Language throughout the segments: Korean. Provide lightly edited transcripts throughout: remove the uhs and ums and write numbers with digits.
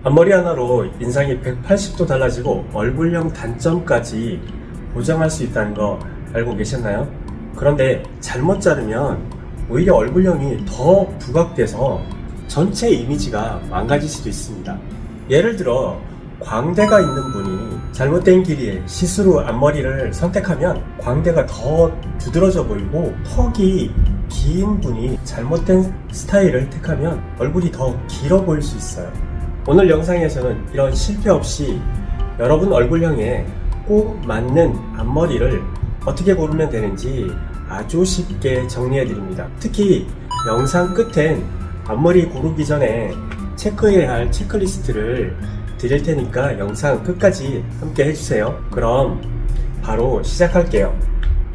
앞머리 하나로 인상이 180도 달라지고 얼굴형 단점까지 보정할 수 있다는 거 알고 계셨나요? 그런데 잘못 자르면 오히려 얼굴형이 더 부각돼서 전체 이미지가 망가질 수도 있습니다. 예를 들어 광대가 있는 분이 잘못된 길이의 시스루 앞머리를 선택하면 광대가 더 두드러져 보이고, 턱이 긴 분이 잘못된 스타일을 택하면 얼굴이 더 길어 보일 수 있어요. 오늘 영상에서는 이런 실패 없이 여러분 얼굴형에 꼭 맞는 앞머리를 어떻게 고르면 되는지 아주 쉽게 정리해 드립니다. 특히 영상 끝엔 앞머리 고르기 전에 체크해야 할 체크리스트를 드릴 테니까 영상 끝까지 함께 해주세요. 그럼 바로 시작할게요.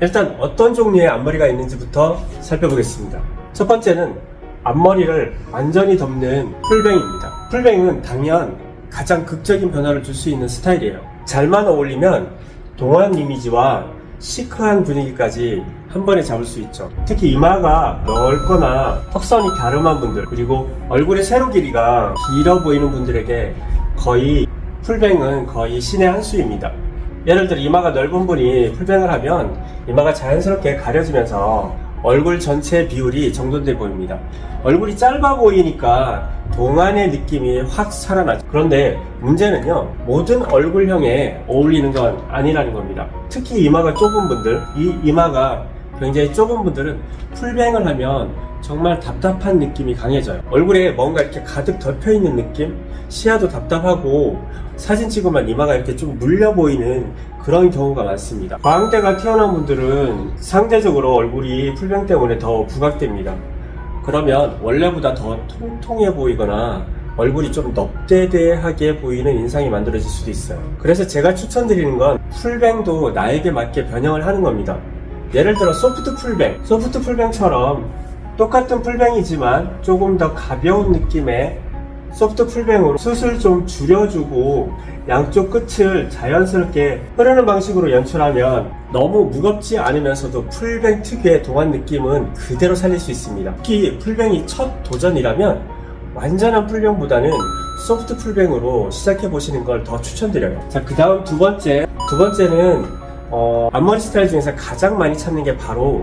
일단 어떤 종류의 앞머리가 있는지부터 살펴보겠습니다. 첫 번째는 앞머리를 완전히 덮는 풀뱅입니다. 풀뱅은 당연 가장 극적인 변화를 줄 수 있는 스타일이에요. 잘만 어울리면 동안 이미지와 시크한 분위기까지 한 번에 잡을 수 있죠. 특히 이마가 넓거나 턱선이 갸름한 분들, 그리고 얼굴의 세로 길이가 길어 보이는 분들에게 풀뱅은 거의 신의 한 수입니다. 예를 들어 이마가 넓은 분이 풀뱅을 하면 이마가 자연스럽게 가려지면서 얼굴 전체 비율이 정돈돼 보입니다. 얼굴이 짧아 보이니까 동안의 느낌이 확 살아나죠. 그런데 문제는요, 모든 얼굴형에 어울리는 건 아니라는 겁니다. 특히 이마가 좁은 분들, 이 이마가 굉장히 좁은 분들은 풀뱅을 하면 정말 답답한 느낌이 강해져요. 얼굴에 뭔가 이렇게 가득 덮여 있는 느낌? 시야도 답답하고 사진 찍으면 이마가 이렇게 좀 눌려 보이는 그런 경우가 많습니다. 광대가 튀어나온 분들은 상대적으로 얼굴이 풀뱅 때문에 더 부각됩니다. 그러면 원래보다 더 통통해 보이거나 얼굴이 좀 넙대대하게 보이는 인상이 만들어질 수도 있어요. 그래서 제가 추천드리는 건 풀뱅도 나에게 맞게 변형을 하는 겁니다. 예를 들어 소프트 풀뱅처럼 똑같은 풀뱅이지만 조금 더 가벼운 느낌의 소프트 풀뱅으로 숱을 좀 줄여주고 양쪽 끝을 자연스럽게 흐르는 방식으로 연출하면 너무 무겁지 않으면서도 풀뱅 특유의 동안 느낌은 그대로 살릴 수 있습니다. 특히 풀뱅이 첫 도전이라면 완전한 풀뱅보다는 소프트 풀뱅으로 시작해 보시는 걸 더 추천드려요. 자, 그 다음 두 번째는 앞머리 스타일 중에서 가장 많이 찾는 게 바로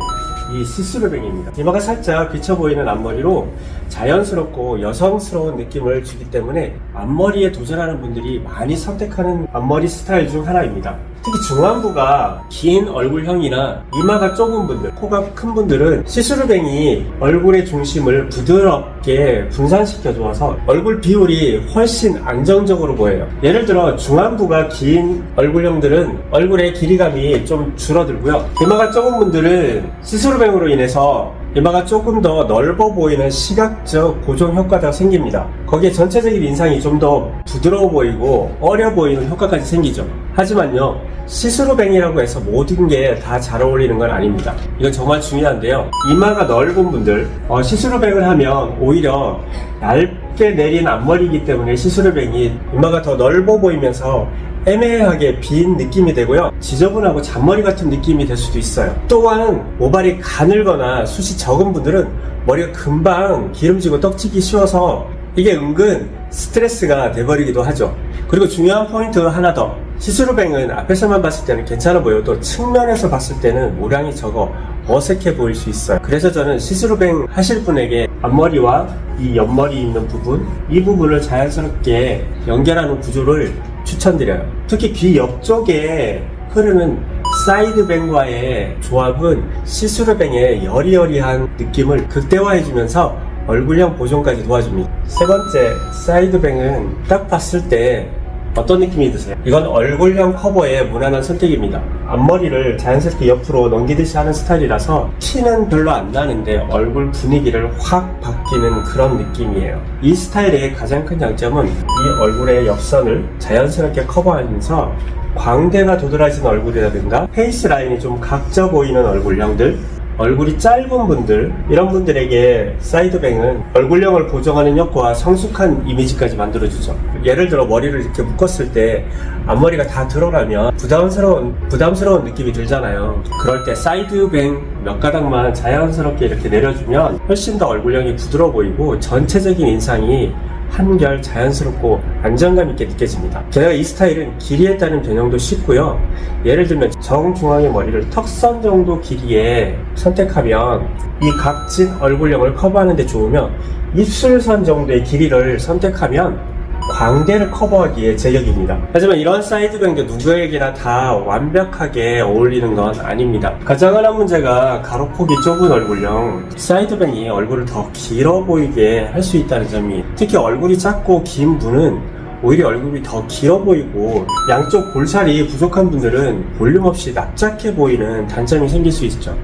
이 시스루뱅입니다. 이마가 살짝 비쳐 보이는 앞머리로 자연스럽고 여성스러운 느낌을 주기 때문에 앞머리에 도전하는 분들이 많이 선택하는 앞머리 스타일 중 하나입니다. 특히 중안부가 긴 얼굴형이나 이마가 좁은 분들, 코가 큰 분들은 시스루뱅이 얼굴의 중심을 부드럽게 분산시켜 주어서 얼굴 비율이 훨씬 안정적으로 보여요. 예를 들어 중안부가 긴 얼굴형들은 얼굴의 길이감이 좀 줄어들고요. 이마가 좁은 분들은 시스루뱅으로 인해서 이마가 조금 더 넓어 보이는 시각적 고정 효과가 생깁니다. 거기에 전체적인 인상이 좀 더 부드러워 보이고 어려 보이는 효과까지 생기죠. 하지만요, 시스루뱅이라고 해서 모든 게 다 잘 어울리는 건 아닙니다. 이건 정말 중요한데요, 이마가 넓은 분들 시스루뱅을 하면 오히려 얇게 내린 앞머리이기 때문에 시스루뱅이 이마가 더 넓어 보이면서 애매하게 빈 느낌이 되고요, 지저분하고 잔머리 같은 느낌이 될 수도 있어요. 또한 모발이 가늘거나 숱이 적은 분들은 머리가 금방 기름지고 떡지기 쉬워서 이게 은근 스트레스가 돼버리기도 하죠. 그리고 중요한 포인트 하나 더, 시스루뱅은 앞에서만 봤을 때는 괜찮아 보여도 측면에서 봤을 때는 모량이 적어 어색해 보일 수 있어요. 그래서 저는 시스루뱅 하실 분에게 앞머리와 이 옆머리 있는 부분, 이 부분을 자연스럽게 연결하는 구조를 추천드려요. 특히 귀 옆쪽에 흐르는 사이드뱅과의 조합은 시스루뱅의 여리여리한 느낌을 극대화해주면서 얼굴형 보정까지 도와줍니다. 세 번째, 사이드뱅은 딱 봤을 때 어떤 느낌이 드세요? 이건 얼굴형 커버의 무난한 선택입니다. 앞머리를 자연스럽게 옆으로 넘기듯이 하는 스타일이라서 티는 별로 안 나는데 얼굴 분위기를 확 바뀌는 그런 느낌이에요. 이 스타일의 가장 큰 장점은 이 얼굴의 옆선을 자연스럽게 커버하면서 광대가 도드라진 얼굴이라든가 페이스 라인이 좀 각져 보이는 얼굴형들, 얼굴이 짧은 분들, 이런 분들에게 사이드뱅은 얼굴형을 보정하는 효과와 성숙한 이미지까지 만들어주죠. 예를 들어 머리를 이렇게 묶었을 때 앞머리가 다 드러나면 부담스러운 느낌이 들잖아요. 그럴 때 사이드뱅 몇 가닥만 자연스럽게 이렇게 내려주면 훨씬 더 얼굴형이 부드러워 보이고 전체적인 인상이 한결 자연스럽고 안정감 있게 느껴집니다. 게다가 이 스타일은 길이에 따른 변형도 쉽고요. 예를 들면 정중앙의 머리를 턱선 정도 길이에 선택하면 이 각진 얼굴형을 커버하는 데 좋으며, 입술선 정도의 길이를 선택하면 광대를 커버하기에 제격입니다. 하지만 이런 사이드뱅도 누구에게나 다 완벽하게 어울리는 건 아닙니다. 가장 흔한 문제가 가로폭이 좁은 얼굴형, 사이드뱅이 얼굴을 더 길어 보이게 할 수 있다는 점이, 특히 얼굴이 작고 긴 분은 오히려 얼굴이 더 길어 보이고 양쪽 볼살이 부족한 분들은 볼륨 없이 납작해 보이는 단점이 생길 수 있죠.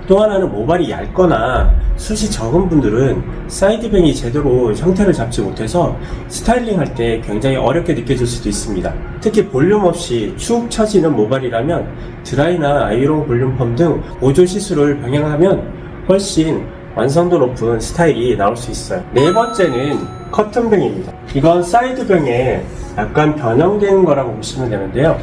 또 하나는 모발이 얇거나 숱이 적은 분들은 사이드뱅이 제대로 형태를 잡지 못해서 스타일링 할 때 굉장히 어렵게 느껴질 수도 있습니다. 특히 볼륨 없이 축 처지는 모발이라면 드라이나 아이롱 볼륨펌 등 보조 시술을 병행하면 훨씬 완성도 높은 스타일이 나올 수 있어요. 네 번째는 커튼뱅입니다. 이건 사이드뱅에 약간 변형된 거라고 보시면 되는데요.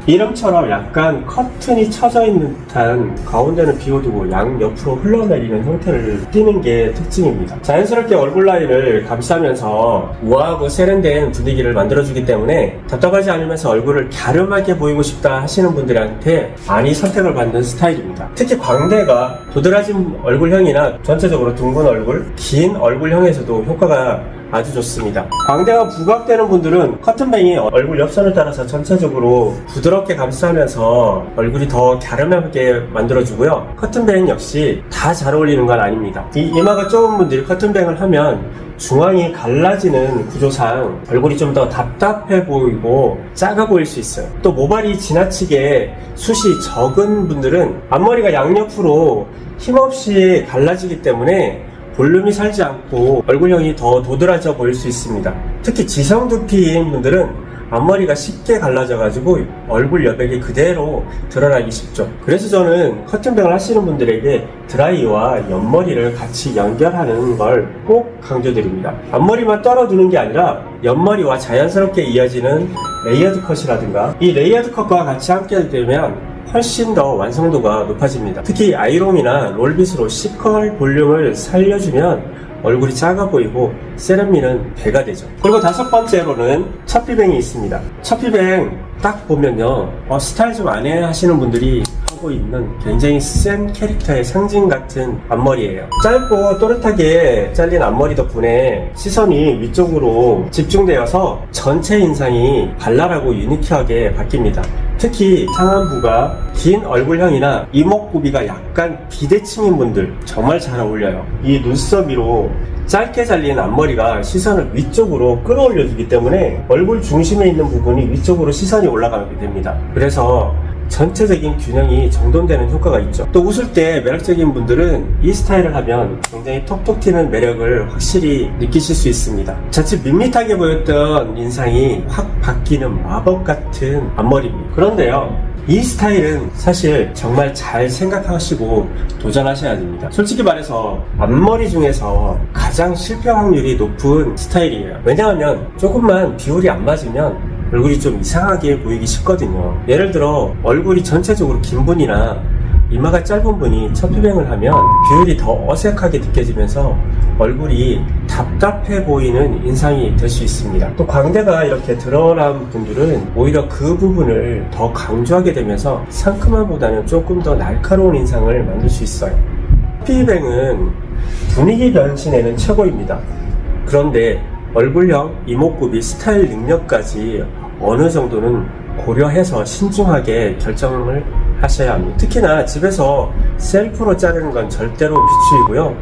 이름처럼 약간 커튼이 쳐져 있는 듯한, 가운데는 비워두고 양옆으로 흘러내리는 형태를 띠는 게 특징입니다. 자연스럽게 얼굴 라인을 감싸면서 우아하고 세련된 분위기를 만들어주기 때문에 답답하지 않으면서 얼굴을 갸름하게 보이고 싶다 하시는 분들한테 많이 선택을 받는 스타일입니다. 특히 광대가 도드라진 얼굴형이나 전체적으로 둥근 얼굴, 긴 얼굴형에서도 효과가 아주 좋습니다. 광대가 부각되는 분들은 커튼뱅이 얼굴 옆선을 따라서 전체적으로 부드럽게 감싸면서 얼굴이 더 갸름하게 만들어주고요. 커튼뱅 역시 다 잘 어울리는 건 아닙니다. 이 이마가 좁은 분들이 커튼뱅을 하면 중앙이 갈라지는 구조상 얼굴이 좀 더 답답해 보이고 작아 보일 수 있어요. 또 모발이 지나치게 숱이 적은 분들은 앞머리가 양옆으로 힘없이 갈라지기 때문에 볼륨이 살지 않고 얼굴형이 더 도드라져 보일 수 있습니다. 특히 지성 두피인 분들은 앞머리가 쉽게 갈라져가지고 얼굴 여백이 그대로 드러나기 쉽죠. 그래서 저는 커튼뱅을 하시는 분들에게 드라이와 옆머리를 같이 연결하는 걸 꼭 강조드립니다. 앞머리만 떨어두는 게 아니라 옆머리와 자연스럽게 이어지는 레이어드 컷이라든가, 이 레이어드 컷과 같이 함께 되면 훨씬 더 완성도가 높아집니다. 특히 아이롱이나 롤빗으로 C컬 볼륨을 살려주면 얼굴이 작아 보이고 세련미는 배가 되죠. 그리고 다섯 번째로는 첫비뱅이 있습니다. 첫비뱅 딱 보면요, 스타일 좀 안 해 하시는 분들이 하고 있는 굉장히 센 캐릭터의 상징 같은 앞머리예요. 짧고 또렷하게 잘린 앞머리 덕분에 시선이 위쪽으로 집중되어서 전체 인상이 발랄하고 유니크하게 바뀝니다. 특히 상안부가 긴 얼굴형이나 이목구비가 약간 비대칭인 분들 정말 잘 어울려요. 이 눈썹 위로 짧게 잘린 앞머리가 시선을 위쪽으로 끌어올려주기 때문에 얼굴 중심에 있는 부분이 위쪽으로 시선이 올라가게 됩니다. 그래서 전체적인 균형이 정돈되는 효과가 있죠. 또 웃을 때 매력적인 분들은 이 스타일을 하면 굉장히 톡톡 튀는 매력을 확실히 느끼실 수 있습니다. 자칫 밋밋하게 보였던 인상이 확 바뀌는 마법 같은 앞머리입니다. 그런데요, 이 스타일은 사실 정말 잘 생각하시고 도전하셔야 됩니다. 솔직히 말해서 앞머리 중에서 가장 실패 확률이 높은 스타일이에요. 왜냐하면 조금만 비율이 안 맞으면 얼굴이 좀 이상하게 보이기 쉽거든요. 예를 들어 얼굴이 전체적으로 긴 분이나 이마가 짧은 분이 첫비뱅을 하면 비율이 더 어색하게 느껴지면서 얼굴이 답답해 보이는 인상이 될 수 있습니다. 또 광대가 이렇게 드러난 분들은 오히려 그 부분을 더 강조하게 되면서 상큼함보다는 조금 더 날카로운 인상을 만들 수 있어요. 첫비뱅은 분위기 변신에는 최고입니다. 그런데 얼굴형, 이목구비, 스타일 능력까지 어느 정도는 고려해서 신중하게 결정을 하셔야 합니다. 특히나 집에서 셀프로 자르는 건 절대로 비추이고요.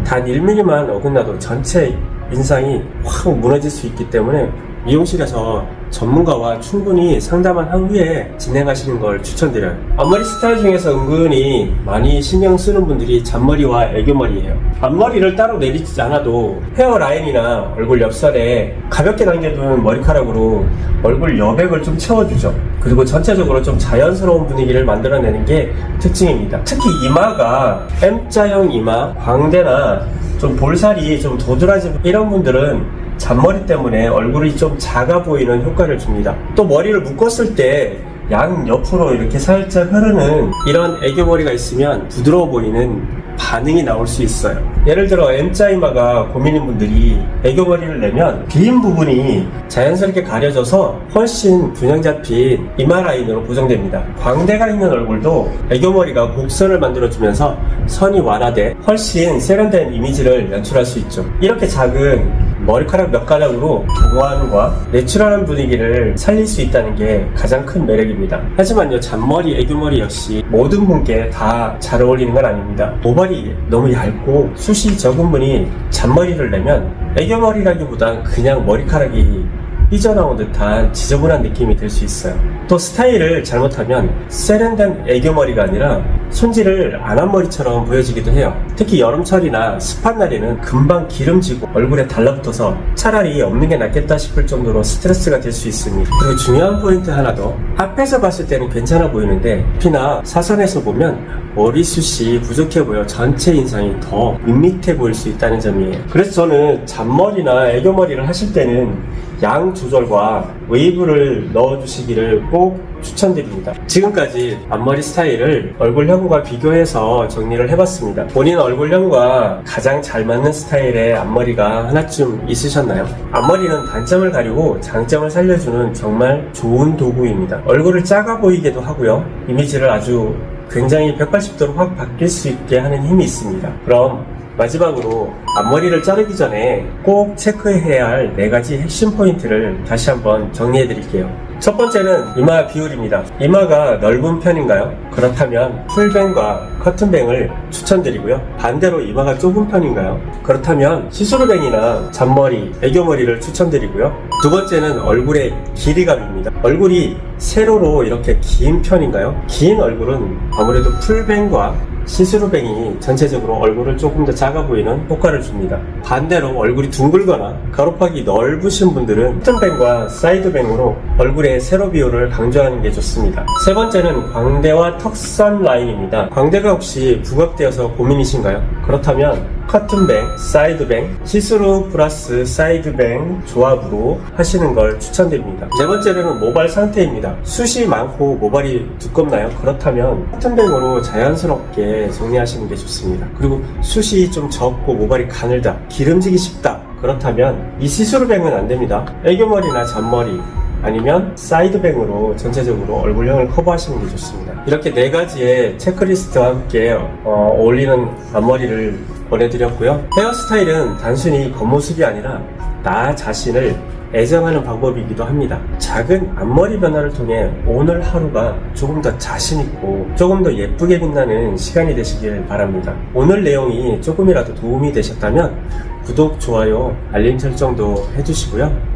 단 1mm만 어긋나도 전체 인상이 확 무너질 수 있기 때문에 미용실에서 전문가와 충분히 상담한 후에 진행하시는 걸 추천드려요. 앞머리 스타일 중에서 은근히 많이 신경 쓰는 분들이 잔머리와 애교머리예요. 앞머리를 따로 내리지 않아도 헤어라인이나 얼굴 옆선에 가볍게 남겨둔 머리카락으로 얼굴 여백을 좀 채워주죠. 그리고 전체적으로 좀 자연스러운 분위기를 만들어내는 게 특징입니다. 특히 이마가 M자형 이마, 광대나 좀 볼살이 좀 도드라진 이런 분들은 잔머리 때문에 얼굴이 좀 작아 보이는 효과를 줍니다. 또 머리를 묶었을 때 양 옆으로 이렇게 살짝 흐르는 이런 애교머리가 있으면 부드러워 보이는 반응이 나올 수 있어요. 예를 들어 M자 이마가 고민인 분들이 애교머리를 내면 빈 부분이 자연스럽게 가려져서 훨씬 균형 잡힌 이마 라인으로 보정됩니다. 광대가 있는 얼굴도 애교머리가 곡선을 만들어주면서 선이 완화돼 훨씬 세련된 이미지를 연출할 수 있죠. 이렇게 작은 머리카락 몇 가닥으로 동안과 내추럴한 분위기를 살릴 수 있다는 게 가장 큰 매력입니다. 하지만요, 잔머리, 애교머리 역시 모든 분께 다 잘 어울리는 건 아닙니다. 모발이 너무 얇고 숱이 적은 분이 잔머리를 내면 애교머리라기보단 그냥 머리카락이 삐져나온 듯한 지저분한 느낌이 들 수 있어요. 또 스타일을 잘못하면 세련된 애교머리가 아니라 손질을 안 한 머리처럼 보여지기도 해요. 특히 여름철이나 습한 날에는 금방 기름지고 얼굴에 달라붙어서 차라리 없는 게 낫겠다 싶을 정도로 스트레스가 될 수 있습니다. 그리고 중요한 포인트 하나 더. 앞에서 봤을 때는 괜찮아 보이는데 피나 사선에서 보면 머리숱이 부족해 보여 전체 인상이 더 밋밋해 보일 수 있다는 점이에요. 그래서 저는 잔머리나 애교머리를 하실 때는 양 조절과 웨이브를 넣어주시기를 꼭 추천드립니다. 지금까지 앞머리 스타일을 얼굴형과 비교해서 정리를 해봤습니다. 본인 얼굴형과 가장 잘 맞는 스타일의 앞머리가 하나쯤 있으셨나요? 앞머리는 단점을 가리고 장점을 살려주는 정말 좋은 도구입니다. 얼굴을 작아 보이게도 하고요. 이미지를 아주 굉장히 180도로 확 바뀔 수 있게 하는 힘이 있습니다. 그럼 마지막으로 앞머리를 자르기 전에 꼭 체크해야 할 4가지 핵심 포인트를 다시 한번 정리해 드릴게요. 첫 번째는 이마 비율입니다. 이마가 넓은 편인가요? 그렇다면 풀뱅과 커튼뱅을 추천드리고요. 반대로 이마가 좁은 편인가요? 그렇다면 시스루뱅이나 잔머리, 애교머리를 추천드리고요. 두 번째는 얼굴의 길이감입니다. 얼굴이 세로로 이렇게 긴 편인가요? 긴 얼굴은 아무래도 풀뱅과 시스루뱅이 전체적으로 얼굴을 조금 더 작아 보이는 효과를 줍니다. 반대로 얼굴이 둥글거나 가로팍이 넓으신 분들은 커튼뱅과 사이드뱅으로 얼굴의 세로 비율을 강조하는 게 좋습니다. 세 번째는 광대와 턱선 라인입니다. 광대가 혹시 부각되어서 고민이신가요? 그렇다면 커튼뱅, 사이드뱅, 시스루 플러스 사이드뱅 조합으로 하시는 걸 추천드립니다. 네 번째는 모발 상태입니다. 숱이 많고 모발이 두껍나요? 그렇다면 커튼뱅으로 자연스럽게 정리하시는 게 좋습니다. 그리고 숱이 좀 적고 모발이 가늘다, 기름지기 쉽다, 그렇다면 이 시스루뱅은 안됩니다. 애교머리나 잔머리 아니면 사이드뱅으로 전체적으로 얼굴형을 커버하시는 게 좋습니다. 이렇게 4가지의 체크리스트와 함께 어울리는 앞머리를 보내드렸고요. 헤어스타일은 단순히 겉모습이 아니라 나 자신을 애정하는 방법이기도 합니다. 작은 앞머리 변화를 통해 오늘 하루가 조금 더 자신있고 조금 더 예쁘게 빛나는 시간이 되시길 바랍니다. 오늘 내용이 조금이라도 도움이 되셨다면 구독, 좋아요, 알림 설정도 해주시고요.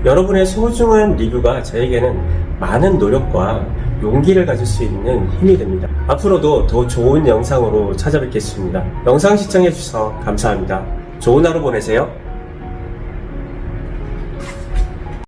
여러분의 소중한 리뷰가 저에게는 많은 노력과 용기를 가질 수 있는 힘이 됩니다. 앞으로도 더 좋은 영상으로 찾아뵙겠습니다. 영상 시청해주셔서 감사합니다. 좋은 하루 보내세요.